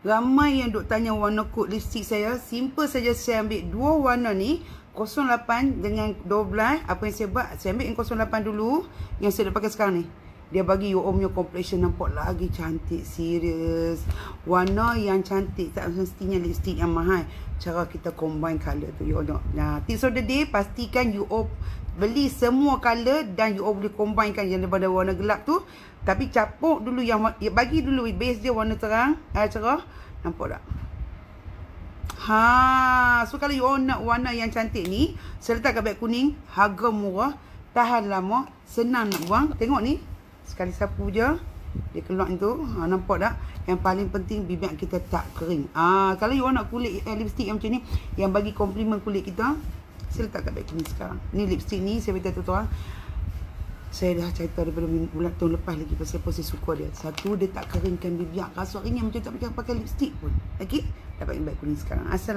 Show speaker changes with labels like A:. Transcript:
A: Ramai yang duk tanya warna kod lipstick saya. Simple saja, saya ambil dua warna ni, 08 dengan 12. Apa yang saya buat, saya ambil yang 08 dulu, yang saya dah pakai sekarang ni. Dia bagi you all punya complexion nampak lagi cantik. Serius. Warna yang cantik, tak mestinya lipstick yang mahal. Cara kita combine colour tu, you all tengok. Nah, tips of the day, pastikan you all beli semua colour dan you all boleh combinekan yang daripada warna gelap tu. Tapi capuk dulu yang bagi dulu base dia warna terang, cerah. Nampak tak? So kalau you all nak warna yang cantik ni, saya letak kat beg kuning, harga murah, tahan lama, senang nak buang. Tengok ni, sekali sapu je dia keluar tu. Nampak tak? Yang paling penting bibir kita tak kering. Kalau you all nak kulit lipstick yang macam ni, yang bagi komplimen kulit kita, saya letak kat beg kuning sekarang. Ni lipstick ni saya beritahu tuan-tuan, saya dah cerita daripada bulan tahun lepas lagi pasal apa saya suka dia. Satu, dia tak keringkan bibir. Rasa ringan macam tak pakai lipstick pun. Okey, dapat yang beg kuning sekarang. Assalamualaikum.